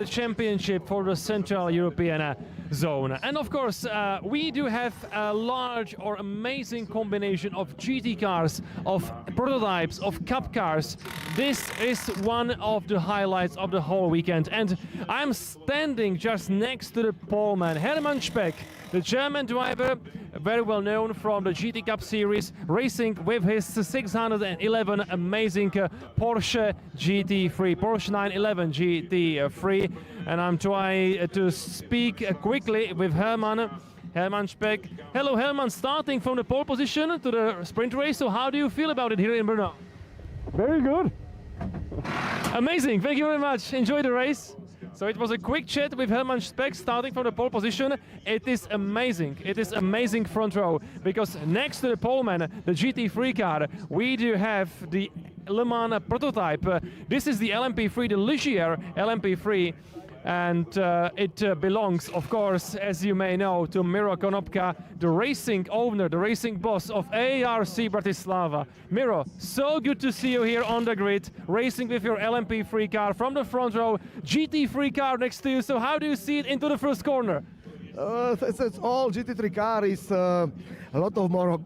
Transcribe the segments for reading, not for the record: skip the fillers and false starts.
the championship for the Central European zone. And of course, we do have a large or amazing combination of GT cars, of prototypes, of cup cars. This is one of the highlights of the whole weekend. And I'm standing just next to the poleman, Hermann Speck, the German driver, very well known from the GT Cup series, racing with his 611 amazing Porsche GT3, Porsche 911 GT3. And I'm trying to speak quickly with Hermann Speck. Hello Hermann, starting from the pole position to the sprint race. So how do you feel about it here in Brno? Very good. Amazing, thank you very much. Enjoy the race. So it was a quick chat with Hermann Speck starting from the pole position. It is amazing front row, because next to the poleman, the GT3 car, we do have the Le Mans prototype. This is the LMP3, the Ligier LMP3. And it belongs, of course, as you may know, to Miro Konopka, the racing owner, the racing boss of ARC Bratislava. Miro, so good to see you here on the grid, racing with your LMP3 car from the front row, GT3 car next to you. So how do you see it into the first corner? It's all GT3 car is a lot of more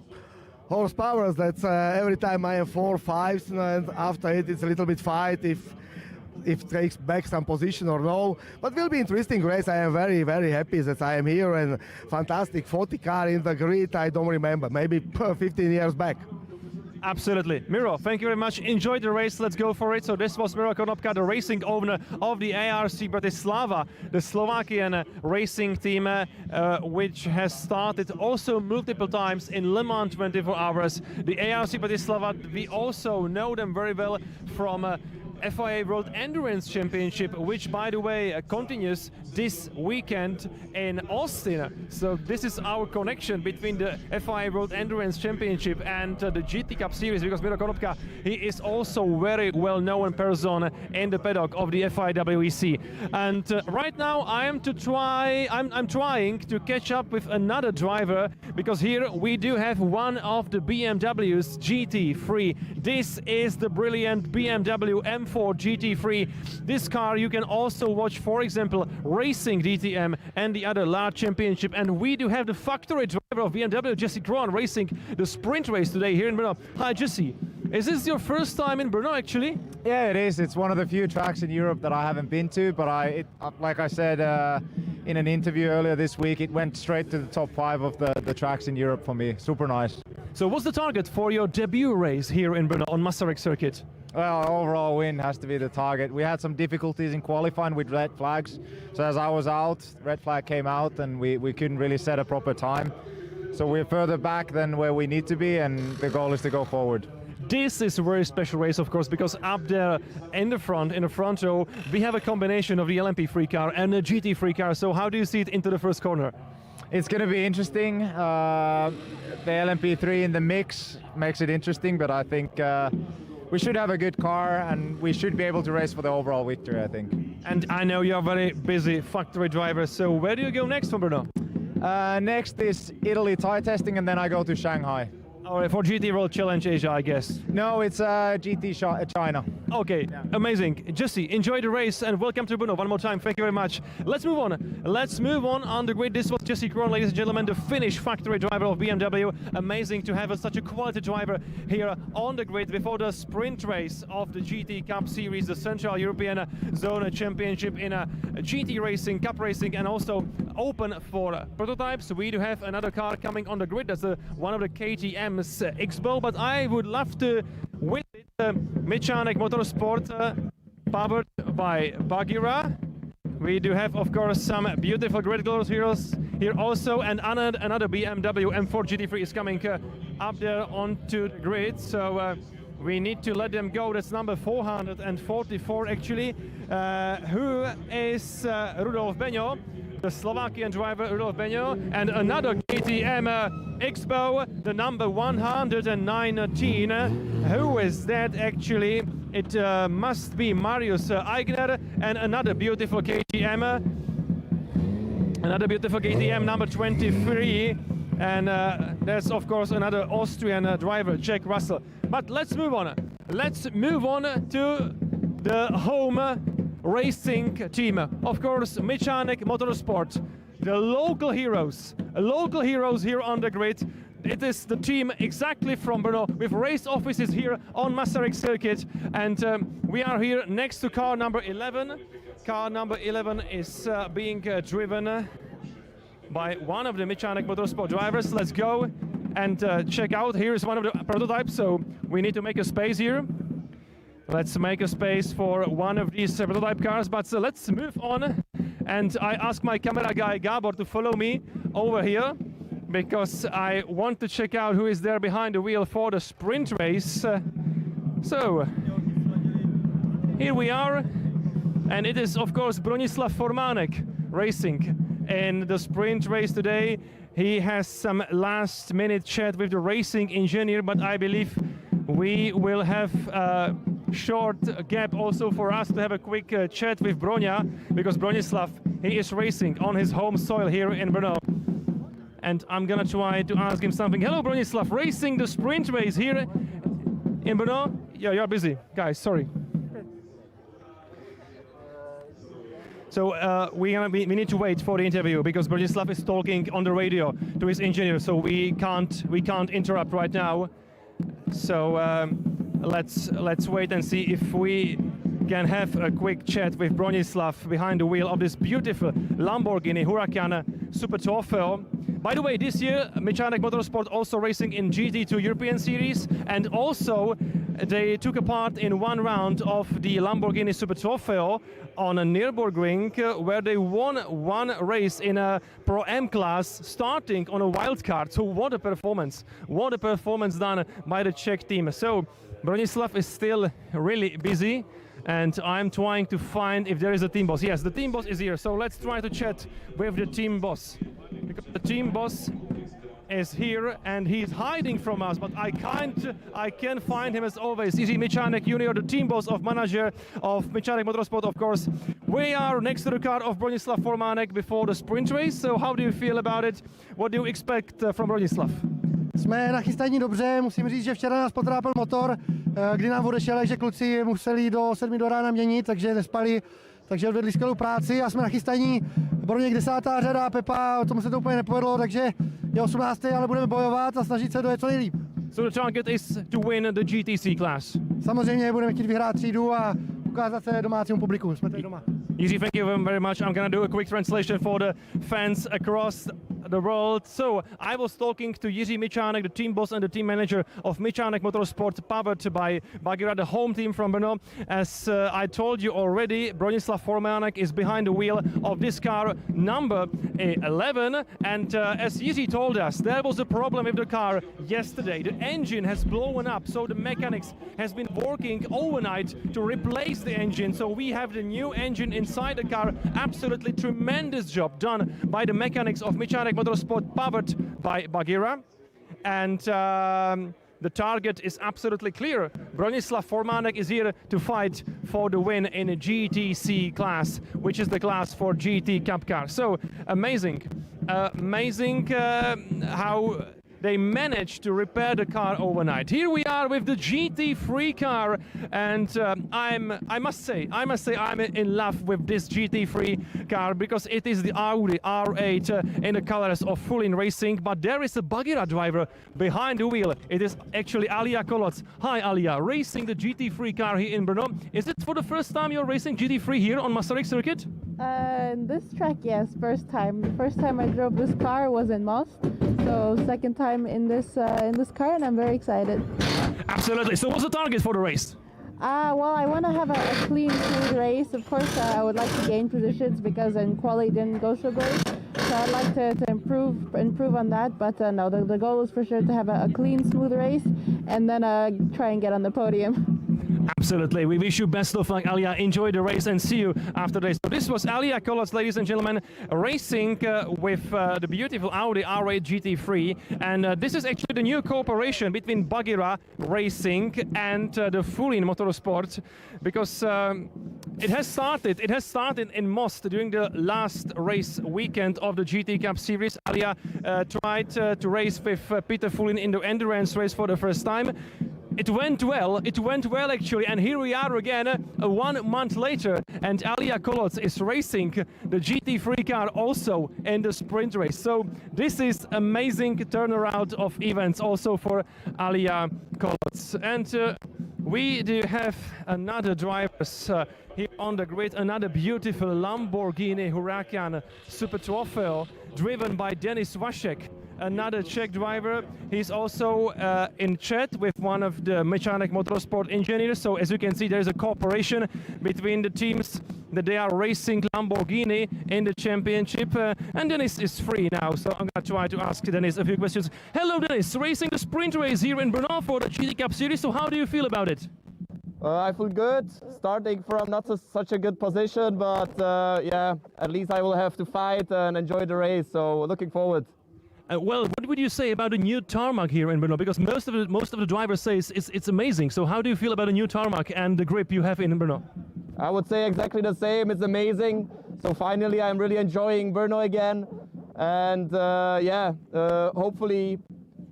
horsepower. That's every time I have 4 5s, and after it's a little bit fight if it takes back some position or no, but will be interesting race. I am very happy that I am here, and fantastic 40 car in the grid. I don't remember, maybe 15 years back. Absolutely. Miro, thank you very much. Enjoy the race. Let's go for it. So this was Miro Konopka, the racing owner of the ARC Bratislava, the Slovakian racing team, which has started also multiple times in Le Mans 24 hours. The ARC Bratislava, we also know them very well from FIA World Endurance Championship, which, by the way, continues this weekend in Austin. So this is our connection between the FIA World Endurance Championship and the GT Cup series, because Miro Konopka, he is also very well-known person in the paddock of the FIWEC. And right now I'm trying to catch up with another driver, because here we do have one of the BMW's GT3. This is the brilliant BMW M4 GT3. This car you can also watch, for example, Racing DTM and the other large championship. And we do have the factory driver of BMW, Jesse Krohn, racing the sprint race today here in Brno. Hi Jesse, is this your first time in Brno actually? Yeah, it is. It's one of the few tracks in Europe that I haven't been to, but like I said in an interview earlier this week, it went straight to the top 5 of the tracks in Europe for me. Super nice. So what's the target for your debut race here in Brno on Masaryk Circuit? Well, overall win has to be the target. We had some difficulties in qualifying with red flags. So as I was out, red flag came out and we couldn't really set a proper time. So we're further back than where we need to be, and the goal is to go forward. This is a very special race, of course, because up there in the front row, we have a combination of the LMP3 car and the GT3 car. So how do you see it into the first corner? It's going to be interesting. The LMP3 in the mix makes it interesting, but I think we should have a good car and we should be able to race for the overall victory, I think. And I know you're a very busy factory driver, so where do you go next from Brno? Next is Italy tire testing, and then I go to Shanghai. All right, for GT World Challenge Asia, I guess. No, it's GT China. Okay, yeah. Amazing. Jesse, enjoy the race and welcome to Brno one more time. Thank you very much. Let's move on. Let's move on the grid. This was Jesse Krohn, ladies and gentlemen, the Finnish factory driver of BMW. Amazing to have such a quality driver here on the grid before the sprint race of the GT Cup Series, the Central European Zone Championship in GT racing, Cup racing, and also open for prototypes. We do have another car coming on the grid. That's one of the KTM's X-Bow, but I would love to win it. Mechanik Motorsport, powered by Bagheera. We do have, of course, some beautiful grid colors here also, and another BMW M4 GT3 is coming up there onto the grid. So we need to let them go. That's number 444 actually. Who is Rudolf Beňo, the Slovakian driver Rudolf Beňo, and another KTM X-Bow, the number 119. Who is that actually? It must be Marius Eigner, and another beautiful KTM. Another beautiful KTM number 23. And there's of course another Austrian driver, Jack Russell. But let's move on. Let's move on to the home racing team. Of course, Mechanik Motorsport, the local heroes here on the grid. It is the team exactly from Brno with race offices here on Masaryk Circuit, and we are here next to car number 11. Car number 11 is being driven by one of the Mechanik Motorsport drivers. Let's go and check out. Here is one of the prototypes, so we need to make a space here. Let's make a space for one of these prototype cars, but let's move on. And I ask my camera guy Gabor to follow me over here, because I want to check out who is there behind the wheel for the sprint race. So here we are, and it is of course Bronislav Formanek racing in the sprint race today. He has some last minute chat with the racing engineer, but I believe we will have a short gap also for us to have a quick chat with Bronia, because Bronislav, he is racing on his home soil here in Brno. And I'm gonna try to ask him something. Hello Bronislav, racing the sprint race here in Brno. Yeah, you're busy, guys, sorry. So we need to wait for the interview because Bronislav is talking on the radio to his engineer, so we can't interrupt right now. So let's wait and see if we can have a quick chat with Bronislav behind the wheel of this beautiful Lamborghini Huracan Super Trofeo. By the way, this year Mechanik Motorsport also racing in GT2 European Series, and also they took a part in one round of the Lamborghini Super Trofeo on a Nürburgring, where they won one race in a Pro M class, starting on a wild card. So what a performance done by the Czech team. So Bronislav is still really busy, and I'm trying to find if there is a team boss. Yes, the team boss is here, so let's try to chat with the team boss, because the team boss is here and he's hiding from us, but I can find him as always. Jiří Mechanik Junior, the team boss of manager of Mechanik Motorsport, of course. We are next to the car of Bronislav Formanek before the sprint race, so how do you feel about it? What do you expect from Bronislav? Jsme nachystaní dobře, musím říct, že včera nás potrápil motor, kdy nám odešel, že kluci museli do 7 do rána měnit, takže nespali, takže odvedli skvělou práci a jsme nachystaní. Broněk 10. řada, Pepa, tomu se to úplně nepovedlo, takže je 18. ale budeme bojovat a snažit se dojet co nejlíp. So the target is to win the GTC class. Samozřejmě budeme chtít vyhrát třídu a ukázat se domácímu publiku, jsme tady doma. Jiří, thank you very much. I'm gonna do a quick translation for the fans across the world. So I was talking to Jiří Mechanik, the team boss and the team manager of Mechanik Motorsport, powered by Bagira, the home team from Brno. As I told you already, Bronislav Formanek is behind the wheel of this car number 11. And as Jiří told us, there was a problem with the car yesterday. The engine has blown up, so the mechanics has been working overnight to replace the engine. So we have the new engine inside the car. Absolutely tremendous job done by the mechanics of Mechanik Motorsport, powered by Bagira. And the target is absolutely clear. Bronislav Formanek is here to fight for the win in a GTC class, which is the class for GT Cup car. So amazing how they managed to repair the car overnight. Here we are with the GT3 car, and I must say I'm in love with this GT3 car, because it is the Audi R8 in the colors of full-in racing. But there is a Bagira driver behind the wheel. It is actually Alia Koloc. Hi Alia, racing the GT3 car here in Brno. Is it for the first time you're racing GT3 here on Masaryk Circuit? This track, yes, first time. The first time I drove this car was in Most, so second time in this car, and I'm very excited. Absolutely. So what's the target for the race? Well, I want to have a clean, smooth race. Of course, I would like to gain positions because in quali didn't go so great. So I'd like to improve on that. But no, the goal is for sure to have a clean, smooth race, and then try and get on the podium. Absolutely. We wish you best of luck, Alia. Enjoy the race and see you after the race. So this was Alia Koloc, ladies and gentlemen, racing with the beautiful Audi R8 GT3. And this is actually the new cooperation between Bagira Racing and the Full-in Motorsport, because it has started in Most during the last race weekend of the GT Cup Series. Alia tried to race with Peter Full-in the endurance race for the first time. It went well actually, and here we are again 1 month later, and Alia Koloc is racing the GT3 car also in the sprint race. So this is amazing turnaround of events also for Alia Koloc. And we do have another drivers here on the grid, another beautiful Lamborghini Huracan Super Trofeo driven by Denis Vasek, another Czech driver. He's also in chat with one of the Mechanic Motorsport engineers. So as you can see, there's a cooperation between the teams that they are racing Lamborghini in the championship. And Denis is free now, so I'm gonna try to ask Denis a few questions. Hello Denis, racing the sprint race here in Brno for the GT Cup Series. So how do you feel about it? I feel good, starting from not such a good position, but yeah, at least I will have to fight and enjoy the race, so looking forward. Well, what would you say about the new tarmac here in Brno? Because most of the drivers say it's amazing. So how do you feel about the new tarmac and the grip you have in Brno? I would say exactly the same. It's amazing. So finally, I'm really enjoying Brno again, and yeah, hopefully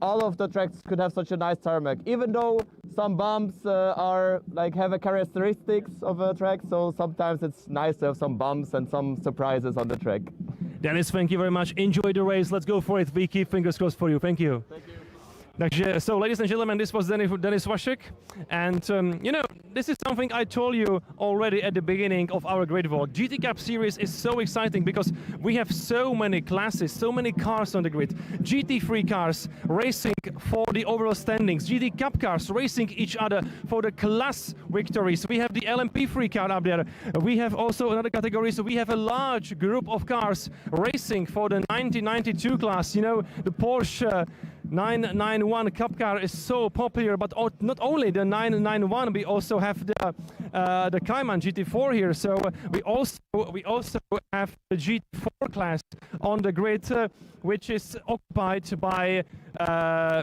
all of the tracks could have such a nice tarmac. Even though some bumps have a characteristics of a track, so sometimes it's nice to have some bumps and some surprises on the track. Denis, thank you very much. Enjoy the race. Let's go for it. We keep fingers crossed for you. Thank you. Thank you. So, ladies and gentlemen, this was Denis Vasek, and you know, this is something I told you already at the beginning of our grid walk. GT Cup Series is so exciting because we have so many classes, so many cars on the grid. GT3 cars racing for the overall standings, GT Cup cars racing each other for the class victories. We have the LMP3 car up there. We have also another category, so we have a large group of cars racing for the 1992 class. You know, the Porsche 991 Cup car is so popular, but not only the 991, we also have the Cayman GT4 here. So we also have the GT4 class on the grid, which is occupied by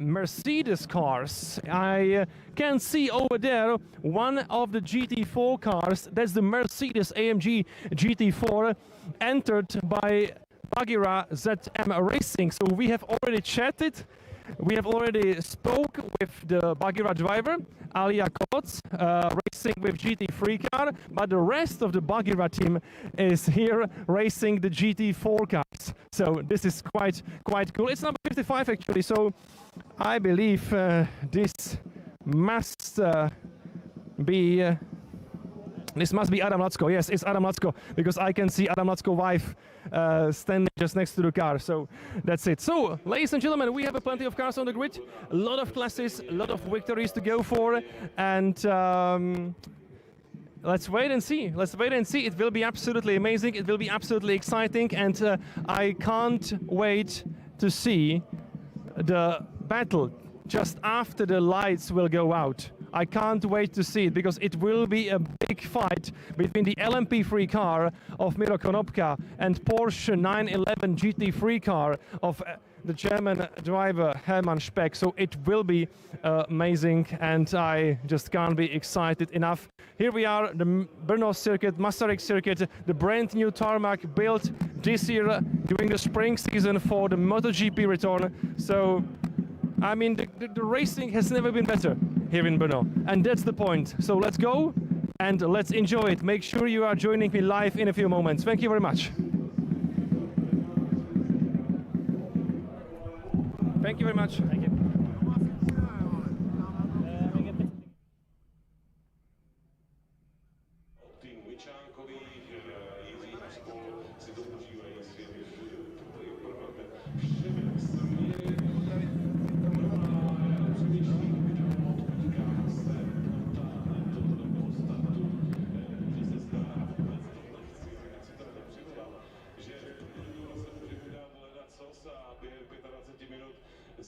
Mercedes cars. I can see over there one of the GT4 cars. That's the Mercedes AMG GT4, entered by Bagheera ZM Racing. So we have already chatted. We have already spoke with the Bagheera driver, Alia Koloc, racing with GT3 car, but the rest of the Bagheera team is here racing the GT4 cars. So this is quite cool. It's number 55 actually, so I believe this must be Adam Lacko. Yes, it's Adam Lacko, because I can see Adam Lacko's wife standing just next to the car. So that's it. So, ladies and gentlemen, we have plenty of cars on the grid, a lot of classes, a lot of victories to go for, and let's wait and see. Let's wait and see. It will be absolutely amazing. It will be absolutely exciting, and I can't wait to see the battle just after the lights will go out. I can't wait to see it, because it will be a big fight between the LMP3 car of Miro Konopka and Porsche 911 GT3 car of the German driver Hermann Speck. So it will be amazing, and I just can't be excited enough. Here we are, the Brno circuit, Masaryk Circuit, the brand new tarmac built this year during the spring season for the MotoGP return. So I mean, the racing has never been better here in Brno, and that's the point. So let's go and let's enjoy it. Make sure you are joining me live in a few moments. Thank you very much. Thank you very much. Thank you.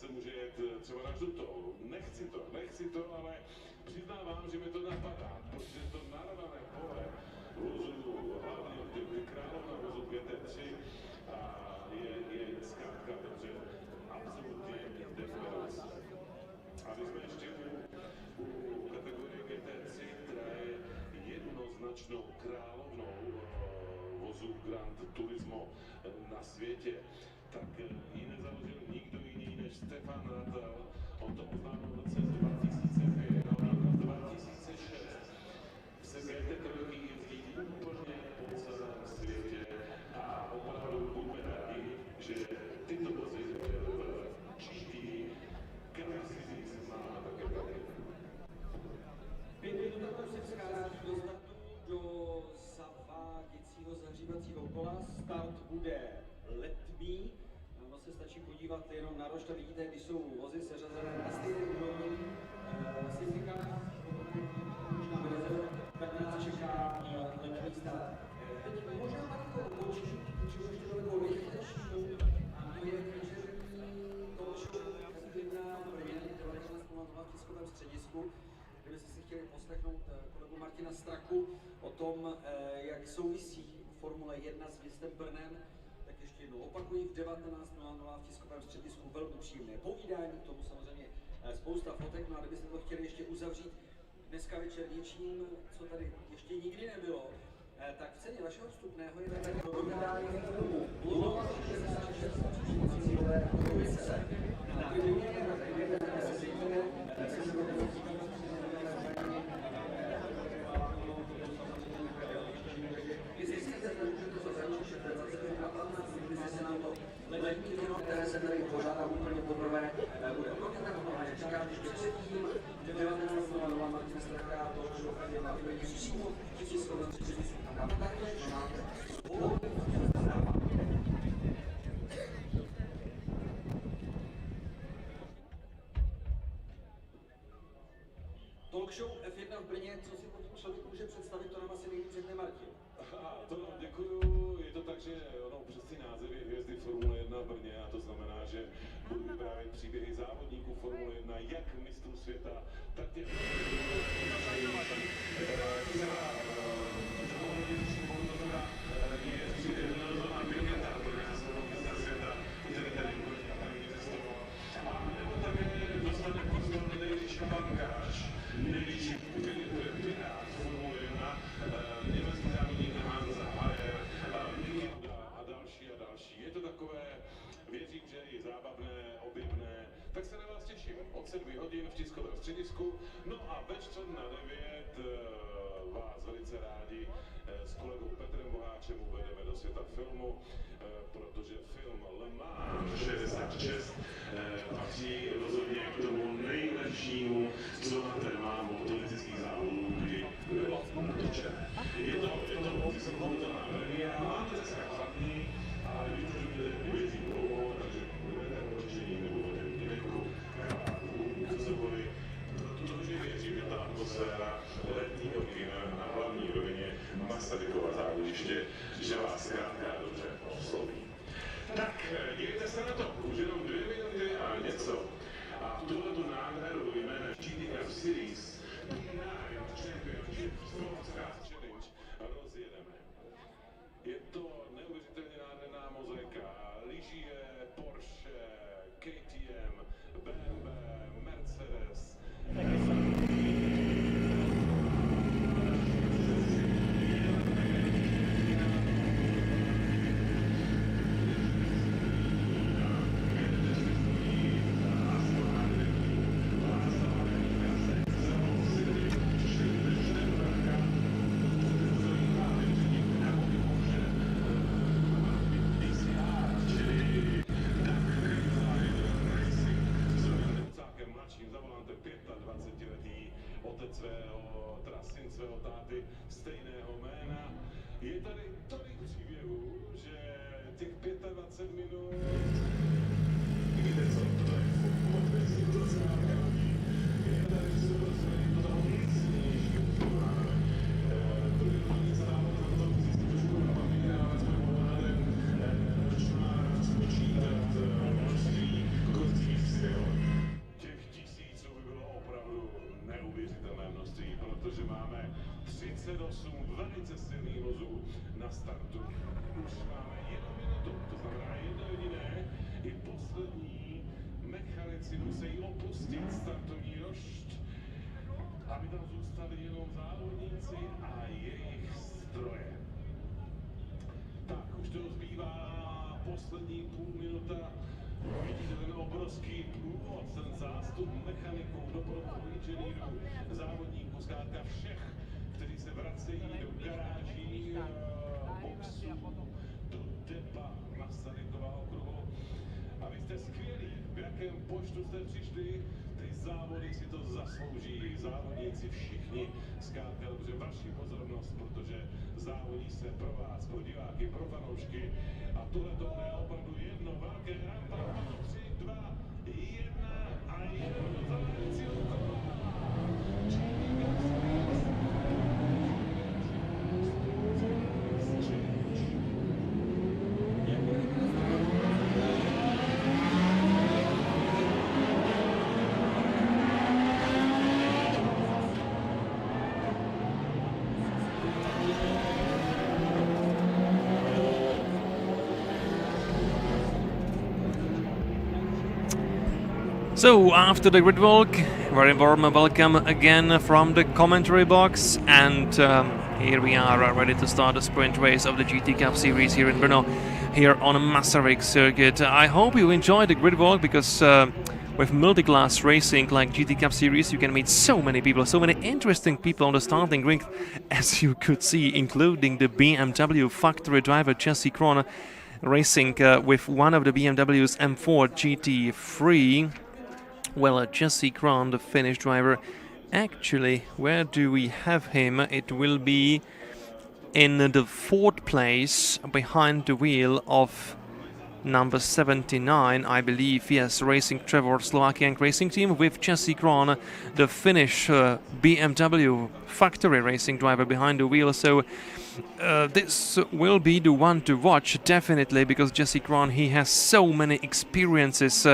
Se může jet třeba na žlutou. Nechci to, ale přiznávám, že mi to napadá, protože to narovnané pole vozu, hlavně ty královna vozu GT3 a je zkrátka dobře absolutně thunderous. A my jsme ještě u kategorie GT3, která je jednoznačnou královnou vozu Grand Turismo na světě, tak ji nezaložil nikdo jiný než Stefan Ratel. On to oznámil v roce 2005. se GT jezdí úplně po celém světě a opravdu buďme rádi, že tyto vozy v GT Cup P9 máme také taky. 5 minut se vschází do startu do zaváděcího zahřívacího kola. Start bude letmý. Ono se stačí podívat jenom na rošt a vidíte, když jsou vozy seřazené na stejné úrovni. Symphony, tak nás čeká letmý start. Teď možná takovou obočí, či už ještě takovou rychlejší, a to je večerní talk show P9 v Brně 19:00 v tiskovém středisku. Kdybyste si chtěli poslechnout kolegu Martina Straku o tom, jak souvisí Formule 1 s městem Brnem, tak ještě jednou opakuji, v 19:00 v tiskovém středisku velmi příjemné povídání, k tomu samozřejmě spousta fotek, no a kdybyste to chtěli ještě uzavřít dneska večer něčím, co tady ještě nikdy nebylo, tak v ceně vašeho vstupného je také dohrání filmu Brno 66 na tribuně, které se tady pořádá úplně poprvé, bude prokazatelné. Čekám, když předtím 19:00 Martina Straka to už opravdu na výběrní přímo v tiskovém středisku. A tam také máte spolu. Talk show F1 v Brně, co si pod tím člověk může představit, to nám asi nejvíc řekne Martin. To vám děkuju, je to tak, že ono přes ty názvy hvězdy Formule 1 v Brně a to znamená, že budu vyprávět příběhy závodníků Formule 1, jak mistrů světa, tak těch největší pirát Formule 1, německý závodník Hans Hajer, a další. Je to takové, věřím, že i zábavné, objevné, tak se na vás těším. Od 7 hodin v tiskovém středisku, no a ve čtvrt na 9 vás velice rádi s kolegou Petrem Boháčem uvedeme do světa filmu, protože film Le Mans 66 patří rozhodně k tomu nejlepšímu, co na téma motoristických závodů kdy bylo natočené. Je to vysokohmotná premiéra, máte dneska chladný, ale když už budete běží dlouho, takže budete očištění nebo budete někoho kravátu, co se bolí, protože věřím, že ta atmosféra letního kina na hlavní rovině Masarykova závodiště, že vás zkrátka dobře osloví. Tak, dívejte se na to, už jenom 2 minuty a něco. A tuhletu nádheru jménem GT Cup Series P9 Championship Sports Cars Challenge rozjedeme. Je to neuvěřitelně nádherná mozaika. Ligie, Porsche, KTM, BMW, Mercedes. Syn svého táty stejného jména. Je tady tolik příběhů, že těch 25 minut... Víte co, to je vůbec je tady to toho nejcennějšího, co máme. To je to nic závod, to musí si trošku na papíře, ale jsme pohledem, proč má spočítat množství koncích sil. Těch tisíců by bylo opravdu neuvěřitelné množství, protože máme 38 velice silných vozů na startu. Už máme 1 minutu, to znamená jedno jediné, i poslední mechanici musí opustit startovní rošt, aby tam zůstali jenom závodníci a jejich stroje. Tak, už to zbývá poslední půl minuta Vidíte ten obrovský průvod, ten zástup mechaniků, doprovodu inženýrů, závodníků, zkrátka všech, kteří se vracejí do garáží, boxů, do depa Masarykova okruhu. A vy jste skvělí, v jakém počtu jste přišli, ty závody si to zaslouží, závodníci všichni, zkrátka dobře vaši pozornost, protože závodí se pro vás, pro diváky, pro fanoušky. A tohle to je opravdu jedno velké rampa, 3, 2, 1 a jedno do zavádějícího kola. So after the grid walk, very warm welcome again from the commentary box, and here we are ready to start the sprint race of the GT Cup series here in Brno, here on Masaryk Circuit. I hope you enjoyed the grid walk, because with multi-class racing like GT Cup series, you can meet so many people, so many interesting people on the starting grid, as you could see, including the BMW factory driver Jesse Krohn, racing with one of the BMW's M4 GT3. Well, Jesse Krohn, the Finnish driver, actually, where do we have him? It will be in the 4th place behind the wheel of number 79, I believe. Yes, Racing Trevor, Slovakian racing team, with Jesse Krohn, the Finnish BMW factory racing driver, behind the wheel. So this will be the one to watch, definitely, because Jesse Krohn, he has so many experiences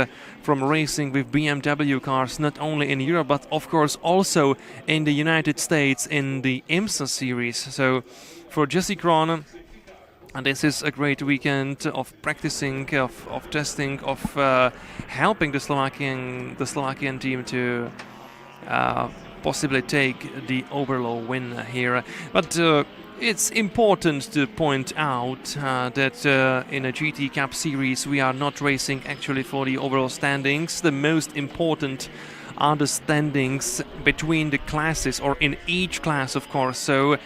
from racing with BMW cars, not only in Europe, but of course also in the United States in the IMSA series. So for Jesse Krohn, and this is a great weekend of practicing, of testing, of helping the Slovakian team to possibly take the overall win here. But it's important to point out that in a GT Cup series we are not racing actually for the overall standings. The most important are the standings between the classes, or in each class, of course. So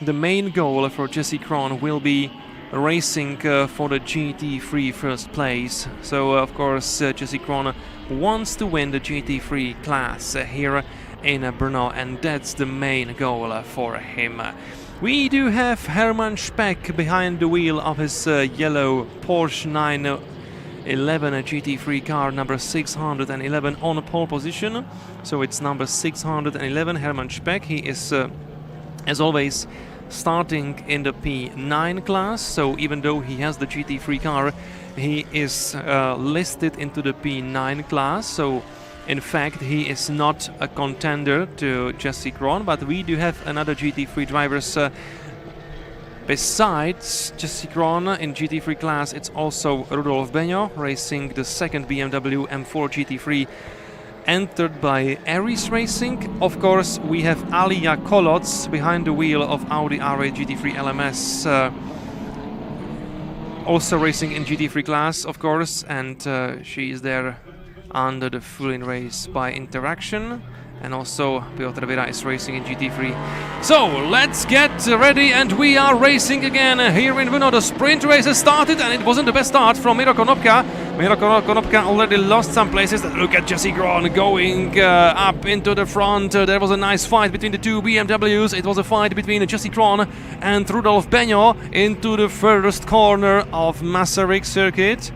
the main goal for Jesse Krohn will be racing for the GT3 first place. So of course Jesse Krohn wants to win the GT3 class here in Brno, and that's the main goal for him. We do have Hermann Speck behind the wheel of his yellow Porsche 911 GT3 car, number 611, on pole position. So it's number 611, Hermann Speck. He is, as always, starting in the P9 class. So even though he has the GT3 car, he is listed into the P9 class. So in fact, he is not a contender to Jesse Krohn, but we do have another GT3 drivers besides Jesse Krohn in GT3 class. It's also Rudolf Benio, racing the second BMW M4 GT3, entered by Aries Racing. Of course, we have Alia Kolots behind the wheel of Audi R8 GT3 LMS, also racing in GT3 class, of course, and she is there under the full-in race by Interaction. And also Piotr Vera is racing in GT3. So let's get ready, and we are racing again here in Brno. The sprint race has started, and it wasn't the best start from Miro Konopka. Miro Konopka already lost some places. Look at Jesse Krohn going up into the front. There was a nice fight between the two BMWs. It was a fight between Jesse Krohn and Rudolf Benio into the furthest corner of Masaryk Circuit.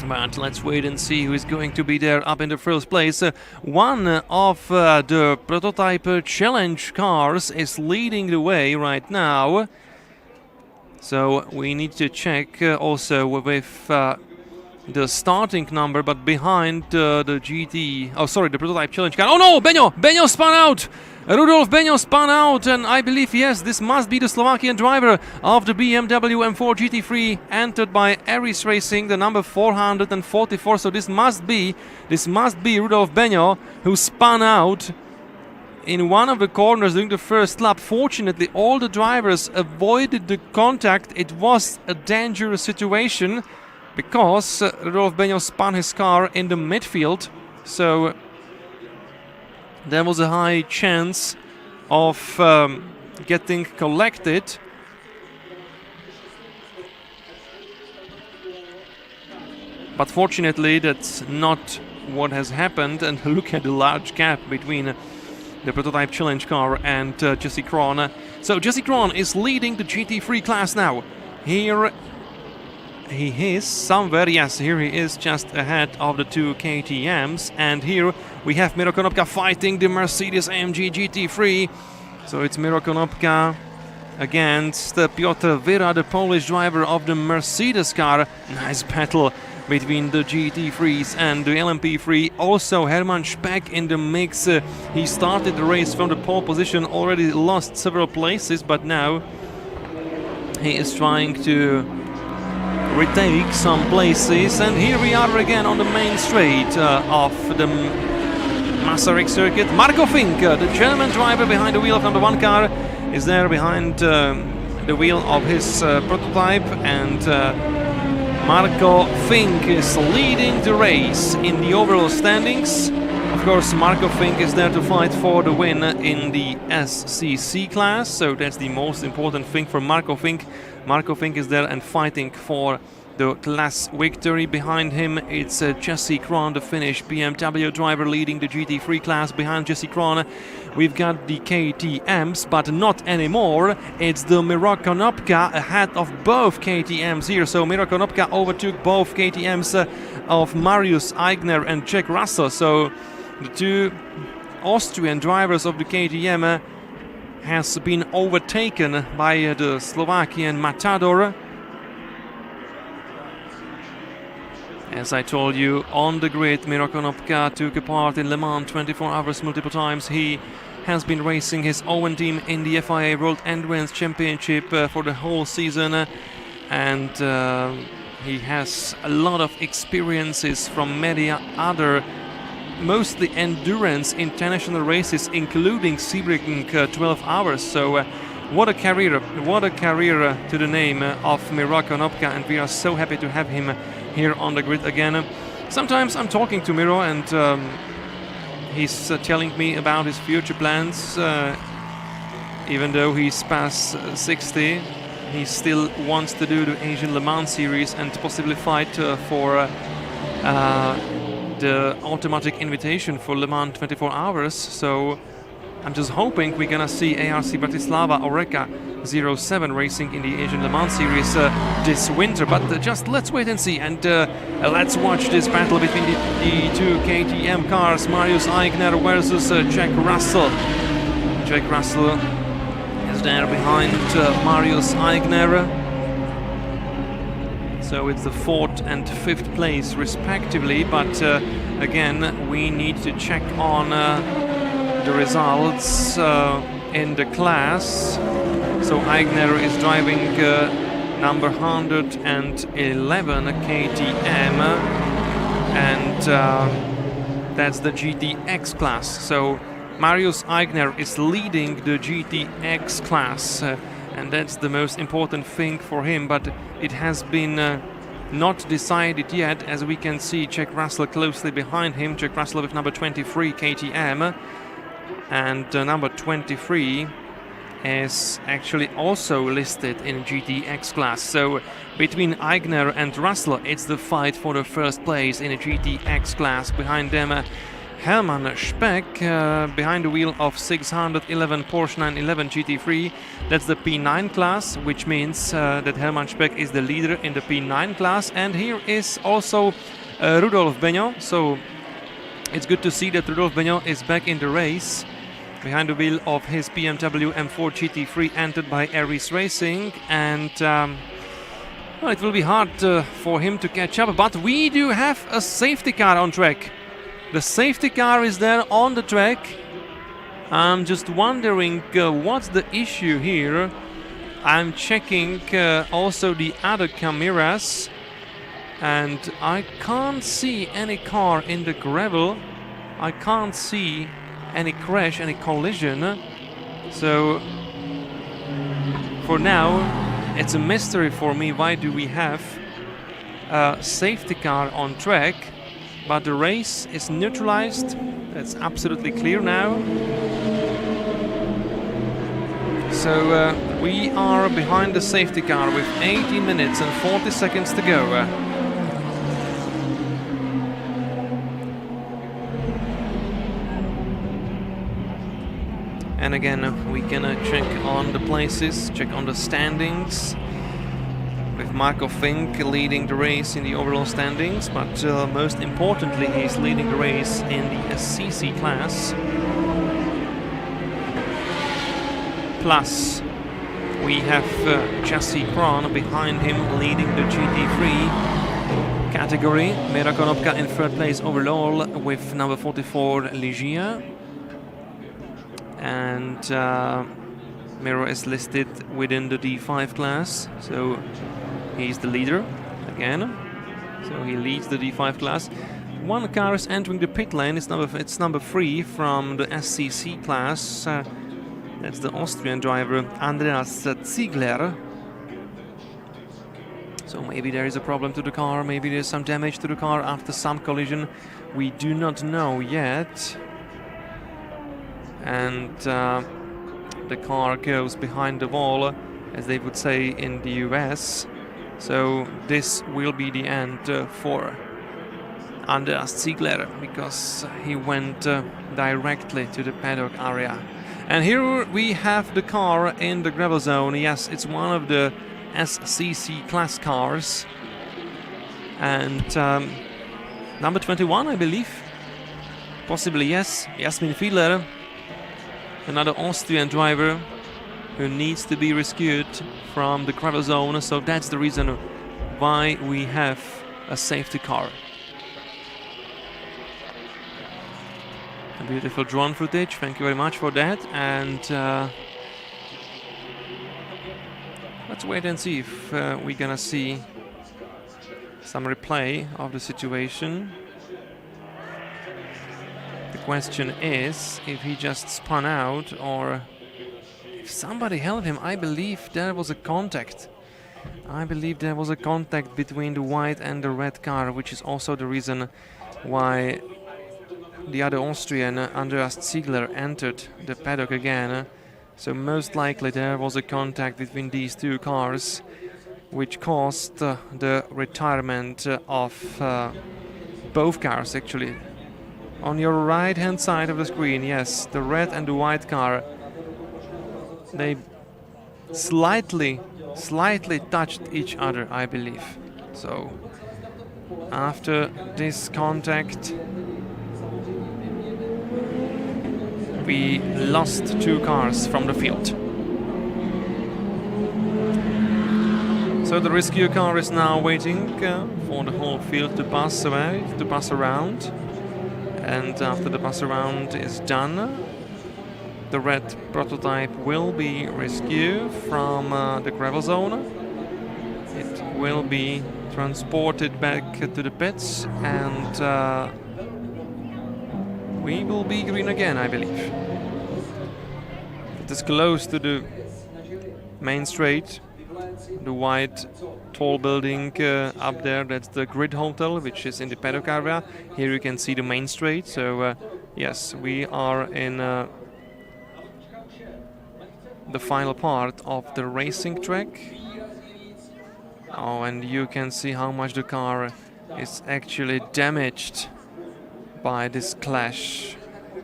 But let's wait and see who is going to be there up in the first place. One of the prototype challenge cars is leading the way right now. So we need to check also with the starting number, but behind the the prototype challenge car. Oh no, Benio spun out! Rudolf Benio spun out, and I believe, yes, this must be the Slovakian driver of the BMW M4 GT3, entered by Aries Racing, the number 444. So this must be Rudolf Benio, who spun out in one of the corners during the first lap. Fortunately, all the drivers avoided the contact. It was a dangerous situation, because Rudolf Benio spun his car in the midfield, so there was a high chance of getting collected. But fortunately, that's not what has happened, and look at the large gap between the prototype challenge car and Jesse Krohn. So Jesse Krohn is leading the GT3 class now. Here he is somewhere, yes, here he is just ahead of the two KTMs, and here we have Miro Konopka fighting the Mercedes-AMG GT3. So it's Miro Konopka against Piotr Wyra, the Polish driver of the Mercedes car. Nice battle between the GT3s and the LMP3. Also Hermann Speck in the mix. He started the race from the pole position, already lost several places, but now he is trying to retake some places. And here we are again on the main straight of the Masaryk Circuit. Marco Fink, the German driver behind the wheel of number 1 car, is there behind the wheel of his prototype, and Marco Fink is leading the race in the overall standings. Of course, Marco Fink is there to fight for the win in the SCC class, so that's the most important thing for Marco Fink. Marco Fink is there and fighting for the class victory. Behind him, it's Jesse Krohn, the Finnish BMW driver, leading the GT3 class. Behind Jesse Krohn, we've got the KTMs, but not anymore. It's the Miro Konopka ahead of both KTMs here. So Miro Konopka overtook both KTMs of Marius Eigner and Jack Russell. So the two Austrian drivers of the KTM has been overtaken by the Slovakian Matador. As I told you, on the grid, Miro Konopka took a part in Le Mans 24 hours multiple times. He has been racing his own team in the FIA World Endurance Championship for the whole season, and he has a lot of experiences from many other, mostly endurance international races, including Sebring 12 hours. So what a career to the name of Miro Konopka, and we are so happy to have him here on the grid again. Sometimes I'm talking to Miro and he's telling me about his future plans. Even though he's past 60, he still wants to do the Asian Le Mans series and possibly fight for the automatic invitation for Le Mans 24 hours. So I'm just hoping we're gonna see ARC Bratislava Oreca 07 racing in the Asian Le Mans series this winter. But just let's wait and see, and let's watch this battle between the two KTM cars, Marius Eigner versus Jack Russell. Jack Russell is there behind Marius Eigner. So it's the 4th and 5th place respectively, but again we need to check on the results in the class. So Eigner is driving number 111 KTM, and that's the GTX class. So Marius Eigner is leading the GTX class, and that's the most important thing for him, but it has been not decided yet, as we can see Jack Russell closely behind him. Jack Russell with number 23 KTM, and number 23 is actually also listed in GTX class. So between Eigner and Russell, it's the fight for the first place in a GTX class. Behind them, Hermann Speck behind the wheel of 611 Porsche 911 GT3. That's the P9 class, which means that Hermann Speck is the leader in the P9 class. And here is also Rudolf Benio. So it's good to see that Rudolf Benio is back in the race behind the wheel of his BMW M4 GT3 entered by Aries Racing, and well, it will be hard for him to catch up, but we do have a safety car on track. The safety car is there on the track. I'm just wondering what's the issue here. I'm checking also the other cameras, and I can't see any car in the gravel. I can't see any crash, any collision. So for now it's a mystery for me, why do we have a safety car on track, but the race is neutralized. That's absolutely clear now. So we are behind the safety car with 18 minutes and 40 seconds to go. And again, we can check on the places, check on the standings, with Marco Fink leading the race in the overall standings, but most importantly, he's leading the race in the SCC class. Plus, we have Jesse Kron behind him leading the GT3 category. Mira Konopka in third place overall with number 44 Ligia. And Miro is listed within the D5 class, so he's the leader again. So he leads the D5 class. One car is entering the pit lane. It's number 3 from the SCC class. That's the Austrian driver Andreas Ziegler. So maybe there is a problem to the car, maybe there's some damage to the car after some collision. We do not know yet. And the car goes behind the wall, as they would say in the US. So this will be the end for Andreas Ziegler, because he went directly to the paddock area. And here we have the car in the gravel zone. Yes, it's one of the SCC class cars. And number 21, I believe. Possibly, yes. Jasmin Fiedler, another Austrian driver who needs to be rescued from the gravel zone. So that's the reason why we have a safety car. A beautiful drone footage, thank you very much for that. And let's wait and see if we're gonna see some replay of the situation. The question is if he just spun out or if somebody held him. I believe there was a contact. I believe there was a contact between the white and the red car, which is also the reason why the other Austrian, Andreas Ziegler, entered the paddock again. So most likely there was a contact between these two cars, which caused the retirement of both cars actually. On your right hand side of the screen, yes, the red and the white car, they slightly touched each other, I believe. So after this contact, we lost two cars from the field. So the rescue car is now waiting for the whole field to pass away, to pass around. And after the pass around is done, the red prototype will be rescued from the gravel zone. It will be transported back to the pits, and we will be green again, I believe. It is close to the main straight, the white tall building up there. That's the Grid Hotel, which is in the paddock area. Here you can see the main straight. So yes, we are in the final part of the racing track. Oh, and you can see how much the car is actually damaged by this clash.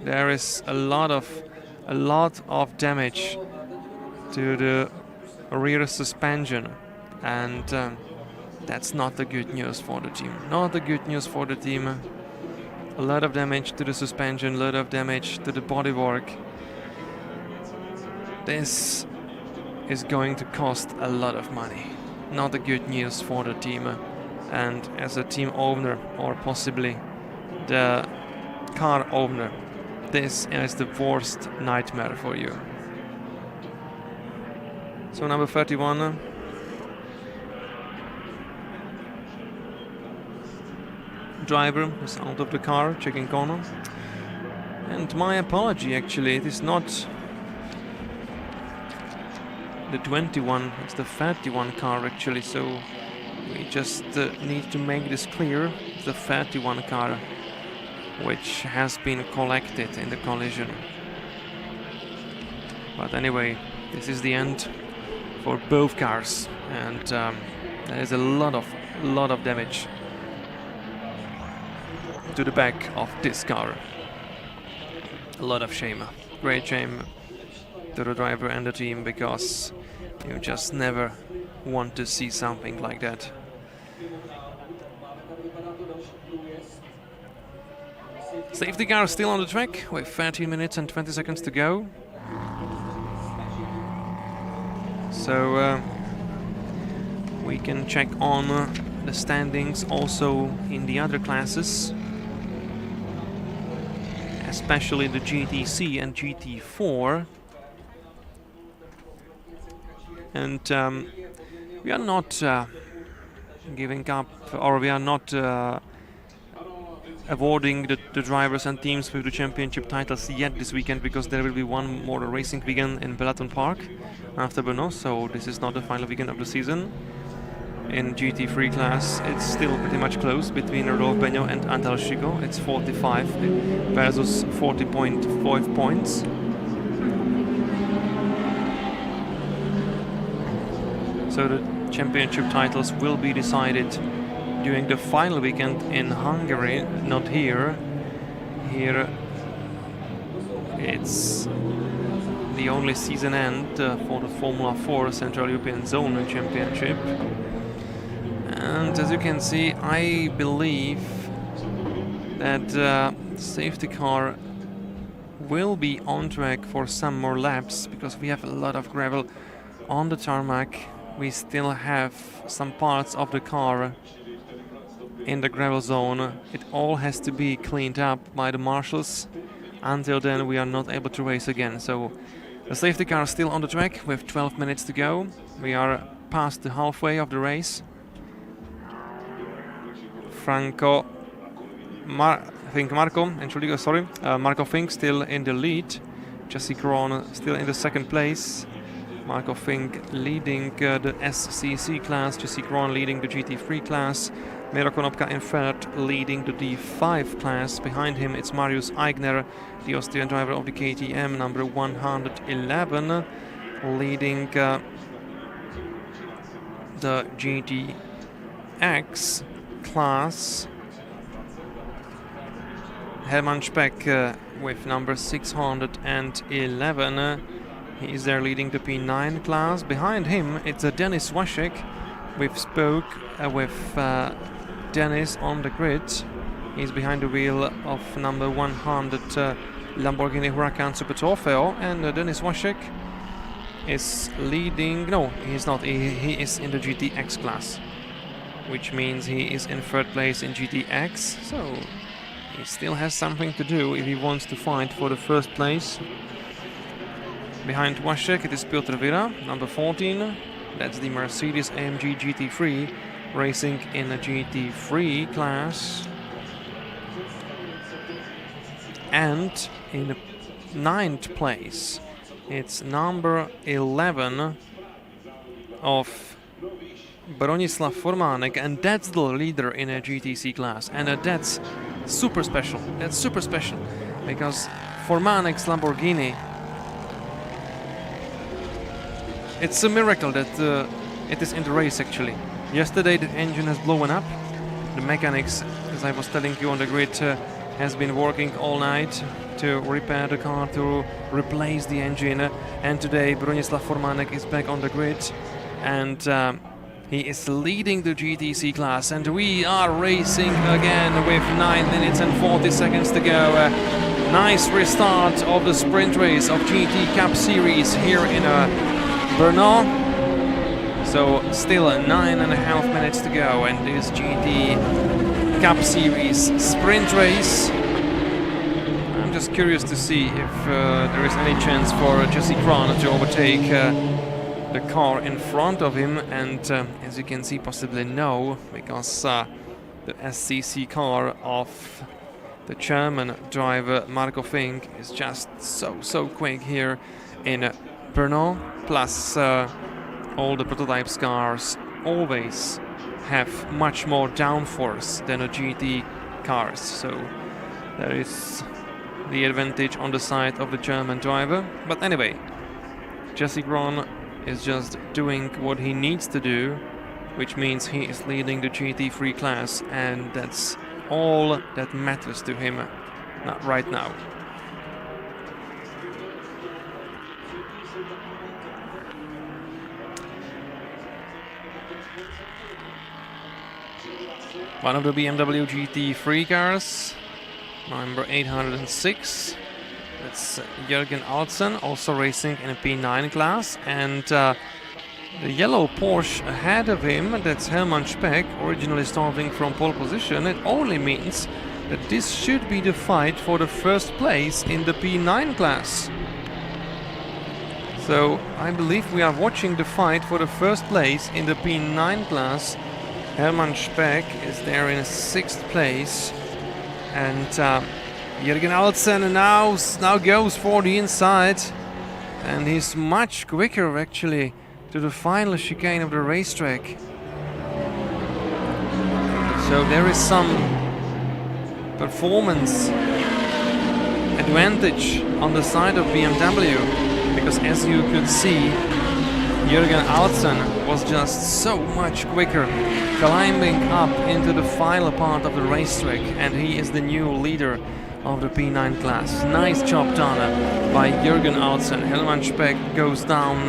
There is a lot of damage to the rear suspension, and that's not the good news for the team. Not the good news for the team. A lot of damage to the suspension, a lot of damage to the bodywork. This is going to cost a lot of money. Not the good news for the team. And as a team owner, or possibly the car owner, this is the worst nightmare for you. So number 31. Driver is out of the car, checking corner. And my apology, actually, it is not the 21, it's the 31 car actually, so We just need to make this clear. The 31 car, which has been collected in the collision. But anyway, this is the end for both cars, and there is a lot of damage to the back of this car. A lot of shame, great shame to the driver and the team, because you just never want to see something like that. Safety car still on the track with 13 minutes and 20 seconds to go. So we can check on the standings also in the other classes, especially the GTC and GT4. And we are not giving up, or we are not awarding the drivers and teams with the championship titles yet this weekend, because there will be one more racing weekend in Belaton Park after Brno, so this is not the final weekend of the season. In GT3 class, it's still pretty much close between Rolf Beño and Antal Shigo. It's 45 versus 40.5 points. So the championship titles will be decided during the final weekend in Hungary, not here. Here it's the only season end for the Formula 4 Central European Zone Championship. And as you can see, I believe that the safety car will be on track for some more laps, because we have a lot of gravel on the tarmac. We still have some parts of the car in the gravel zone. It all has to be cleaned up by the marshals. Until then, we are not able to race again. So the safety car is still on the track with 12 minutes to go. We are past the halfway of the race. Marco Fink still in the lead. Jesse Krohn still in the second place. Marco Fink leading the SCC class, Jesse Krohn leading the GT3 class, Miro Konopka in third, leading the D5 class. Behind him it's Marius Eigner, the Austrian driver of the KTM, number 111, leading the GTX class. Hermann Speck with number 611. He is there leading the P9 class. Behind him, it's Denis Waszek. We've spoke with Denis on the grid. He's behind the wheel of number 100 Lamborghini Huracan Super Trofeo, and Denis Waszek is leading. No, he's not. He is in the GTX class, which means he is in third place in GTX. So he still has something to do if he wants to fight for the first place. Behind Waszek, it is Piotr Vira, number 14. That's the Mercedes AMG GT3, racing in a GT3 class. And in 9th place, it's number 11 of Bronislav Formanek, and that's the leader in a GTC class. And that's super special. That's super special, because Formanek's Lamborghini, it's a miracle that it is in the race actually. Yesterday the engine has blown up. The mechanics, as I was telling you on the grid, has been working all night to repair the car, to replace the engine. And today Bronislav Formanek is back on the grid, and he is leading the GTC class. And we are racing again with 9 minutes and 40 seconds to go. Nice restart of the sprint race of GT Cup Series here in Brno. So still 9.5 minutes to go, and this GT Cup Series sprint race. I'm just curious to see if there is any chance for Jesse Krohn to overtake the car in front of him, and as you can see, possibly no, because the SCC car of the German driver Marco Fink is just so quick here in Brno. Plus all the prototype cars always have much more downforce than the GT cars. So there is the advantage on the side of the German driver. But anyway, Jesse Krohn is just doing what he needs to do, which means he is leading the GT3 class, and that's all that matters to him right now. One of the BMW GT3 cars, number 806. That's Jürgen Alsen, also racing in a P9 class. And the yellow Porsche ahead of him, that's Hermann Speck, originally starting from pole position. It only means that this should be the fight for the first place in the P9 class. So I believe we are watching the fight for the first place in the P9 class. Hermann Speck is there in 6th place, and Jürgen Alsen now goes for the inside, and he's much quicker actually to the final chicane of the racetrack. So there is some performance advantage on the side of BMW, because as you could see, Jürgen Alsen was just so much quicker, climbing up into the final part of the racetrack, and he is the new leader of the P9 class. Nice job done by Jürgen Alsen. Hermann Speck goes down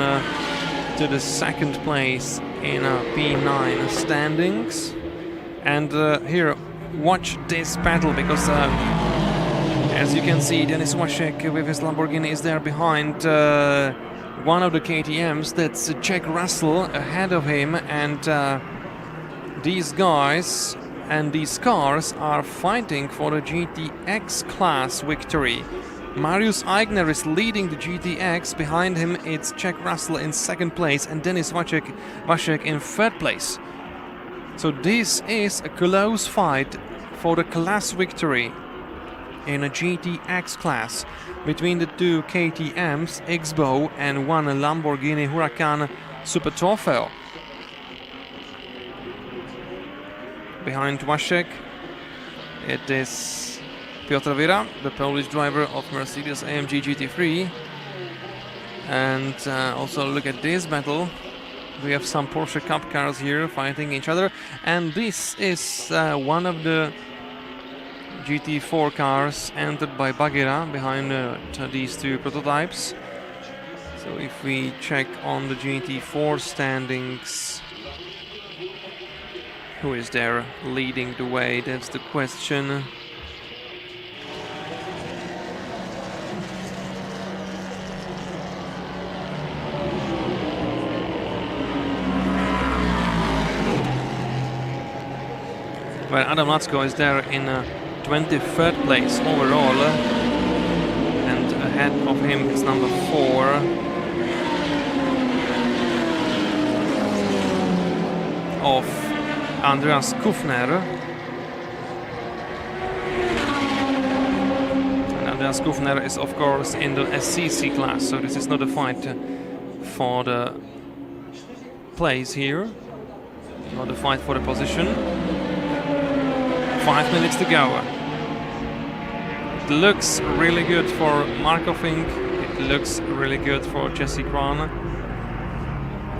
to the 2nd place in P9 standings. And here, watch this battle, because as you can see, Denis Waszek with his Lamborghini is there behind one of the KTMs. That's Jack Russell ahead of him, and these guys and these cars are fighting for the GTX class victory. Marius Eigner is leading the GTX. Behind him it's Jack Russell in 2nd place and Denis Waszek in 3rd place. So this is a close fight for the class victory in a GTX class between the 2 KTMs, X-Bow, and one Lamborghini Huracan Super Trofeo. Behind Waszek, it is Piotr Wira, the Polish driver of Mercedes-AMG GT3. And also look at this battle. We have some Porsche Cup cars here fighting each other, and this is one of the GT4 cars entered by Baghera behind these 2 prototypes. So if we check on the GT4 standings, who is there leading the way? That's the question. Well, Adam Latsko is there in 23rd place overall, and ahead of him is number 4. Of Andreas Kufner. And Andreas Kufner is of course in the SCC class, so this is not a fight for the place here, not a fight for the position. 5 minutes to go. It looks really good for Marco Fink. It looks really good for Jesse Krohn.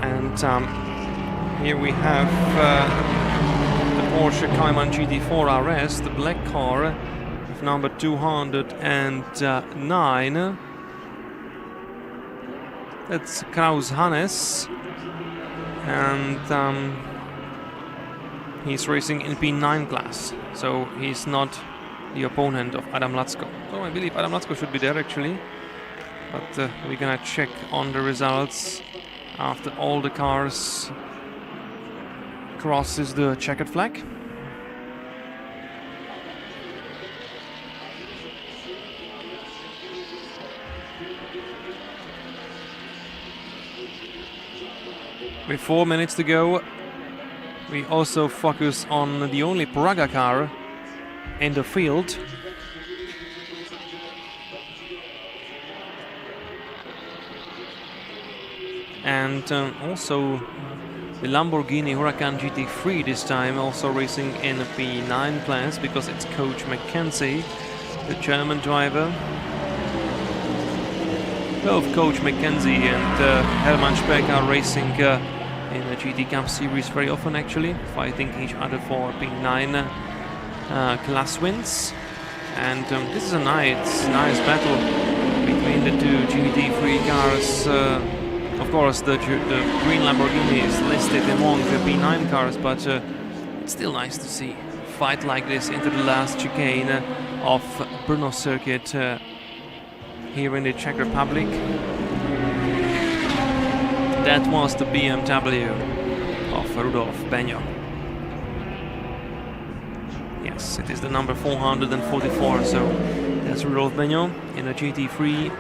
And here we have the Porsche Cayman GT4 RS, the black car, with number 209. That's Kraus Hannes. And he's racing in P9 class, so he's not the opponent of Adam Latsko. So I believe Adam Latsko should be there actually, but we're gonna check on the results after all the cars crosses the checkered flag. With 4 minutes to go, we also focus on the only Praga car in the field. And also the Lamborghini Huracan GT3 this time, also racing in a P9 class because it's Coach Mackenzie, the German driver. Both Coach Mackenzie and Hermann Speck are racing in the GT Cup Series very often, actually, fighting each other for P9 class wins. And this is a nice battle between the two GT3 cars. Of course, the green Lamborghini is listed among the P9 cars, but it's still nice to see a fight like this into the last chicane of Brno circuit here in the Czech Republic. That was the BMW of Rudolf Benio. Yes, it is the number 444, so that's Rudolf Benio in a GT3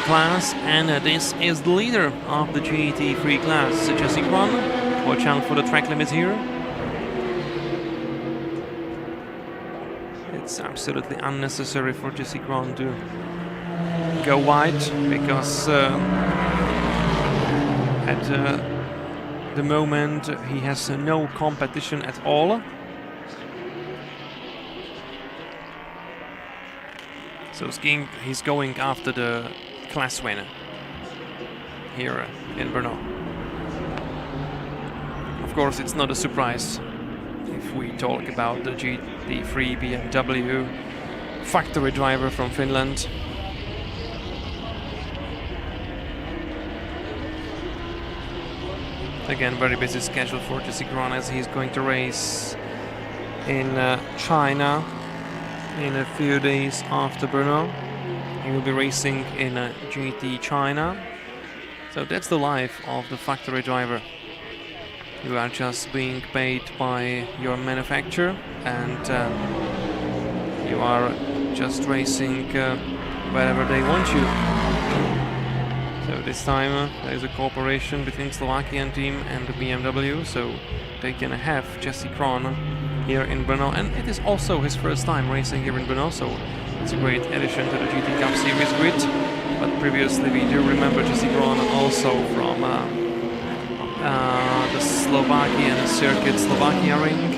class, and this is the leader of the GT3 class, Jesse Krohn. Watch out for the track limit here. It's absolutely unnecessary for Jesse Krohn to go wide, because at the moment he has no competition at all. So he's going after the class winner here in Brno. Of course, it's not a surprise if we talk about the GT3 BMW factory driver from Finland. Again, very busy schedule for Jesse Krohn, as he's going to race in China in a few days after Brno. He will be racing in GT China. So that's the life of the factory driver. You are just being paid by your manufacturer, and you are just racing wherever they want you. So this time there is a cooperation between Slovakian team and the BMW, so they can have Jesse Krohn here in Brno, and it is also his first time racing here in Brno, so it's a great addition to the GT Cup Series grid. But previously we do remember Jesse Krohn also from the Slovakian Circuit Slovakia ring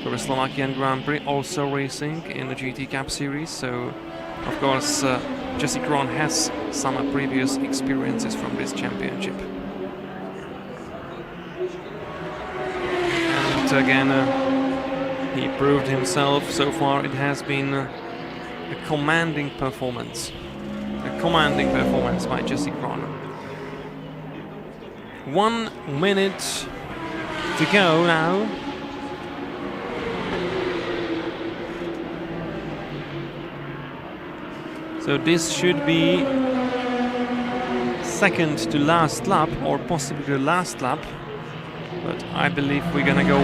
for the Slovakian Grand Prix, also racing in the GT Cup Series. So of course Jesse Krohn has some previous experiences from this championship. And again, he proved himself. So far it has been a commanding performance. A commanding performance by Jesse Krohn. 1 minute to go now. So this should be second to last lap, or possibly the last lap. But I believe we're gonna go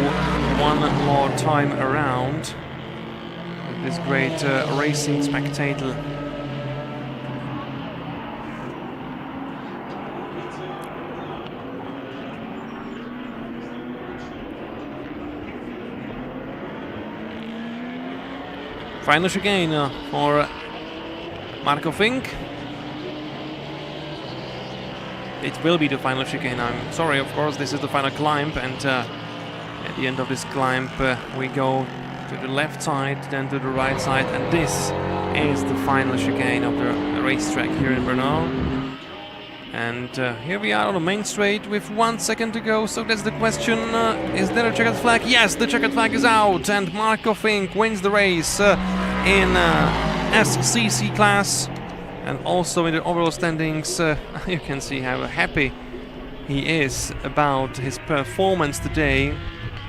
one more time around with this great racing spectacle. Final chicane for Marco Fink. It will be the final chicane. I'm sorry, of course, this is the final climb, and at the end of this climb we go to the left side, then to the right side, and this is the final chicane of the racetrack here in Brno. And here we are on the main straight with 1 second to go. So that's the question, is there a checkered flag? Yes, the checkered flag is out, and Marco Fink wins the race in SCC class. And also in the overall standings, you can see how happy he is about his performance today.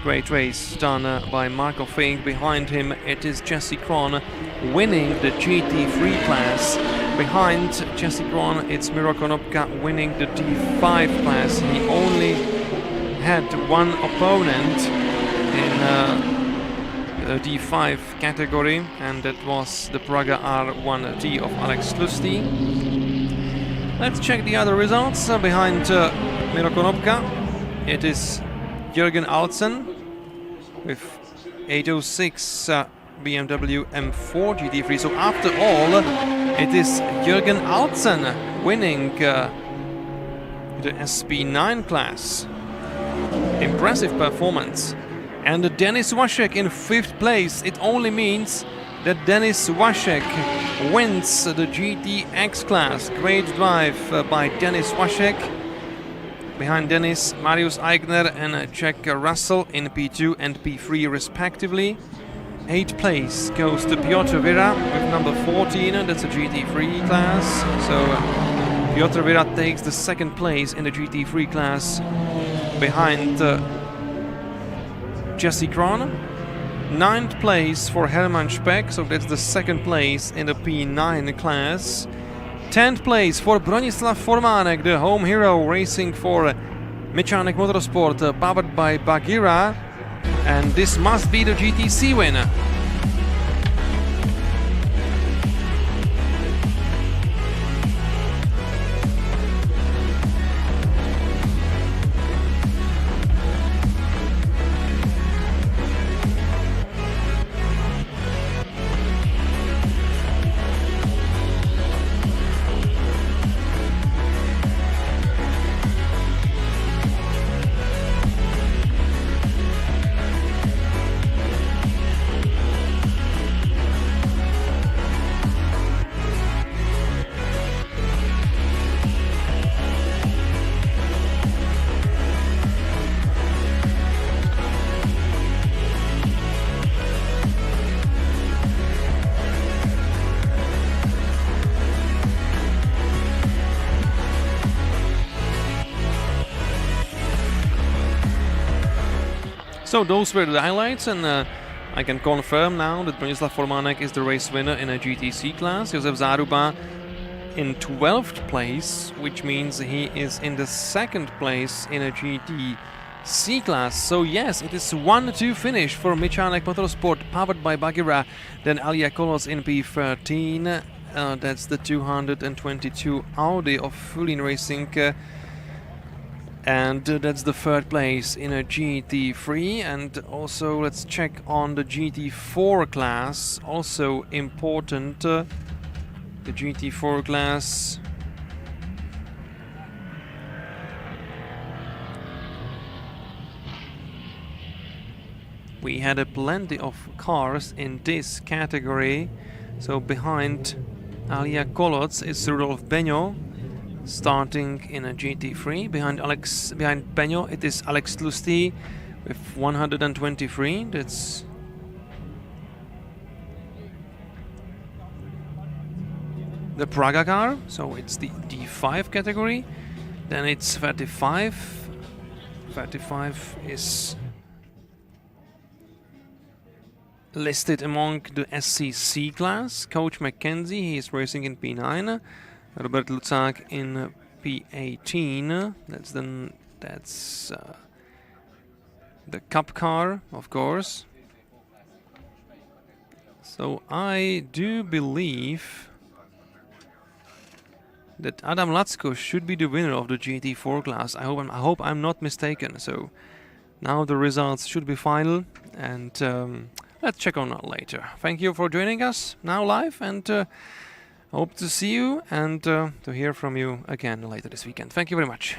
Great race done by Marco Fink. Behind him it is Jesse Krohn winning the GT3 class. Behind Jesse Krohn it's Miro Konopka winning the D5 class. He only had one opponent in the D5 category, and that was the Praga R1T of Alex Lusty. Let's check the other results. Behind Miro Konopka it is Jürgen Alzen with 806 BMW M4 GT3. So after all, it is Jürgen Alzen winning the SP9 class Impressive performance. And Denis Waszek in 5th place. It only means that Denis Waszek wins the GTX class. Great drive by Denis Waszek. Behind Denis, Marius Eigner and Czech Russell in P2 and P3 respectively. 8th place goes to Piotr Vera with number 14, that's a GT3 class. So Piotr Vera takes the 2nd place in the GT3 class behind Jesse Krohn. 9th place for Hermann Speck, so that's the 2nd place in the P9 class. 10th place for Bronislav Formanek, the home hero, racing for Mechanik Motorsport, powered by Bagheera. And this must be the GTC winner. So those were the highlights, and I can confirm now that Bronislav Formanek is the race winner in a GTC class. Josef Záruba in 12th place, which means he is in the 2nd place in a GTC class. So yes, it is 1-2 finish for Mechanik Motorsport, powered by Bagheera. Then Alia Kolos in P13. That's the 222 Audi of Fulin Racing. And that's the 3rd place in a GT3. And also let's check on the GT4 class, also important. The GT4 class. We had plenty of cars in this category. So behind Alia Koloc is Rudolf Beňo, starting in a GT3. Behind Beňo it is Alex Tlustý with 123. That's the Praga car, so it's the D5 category. Then it's 35. 35 is listed among the SCC class. Coach Mackenzie, he is racing in P9. Robert Lucák in P18. That's the Cup car, of course. So I do believe that Adam Lacko should be the winner of the GT4 class. I hope I'm not mistaken. So now the results should be final, and let's check on that later. Thank you for joining us now live, and hope to see you and to hear from you again later this weekend. Thank you very much.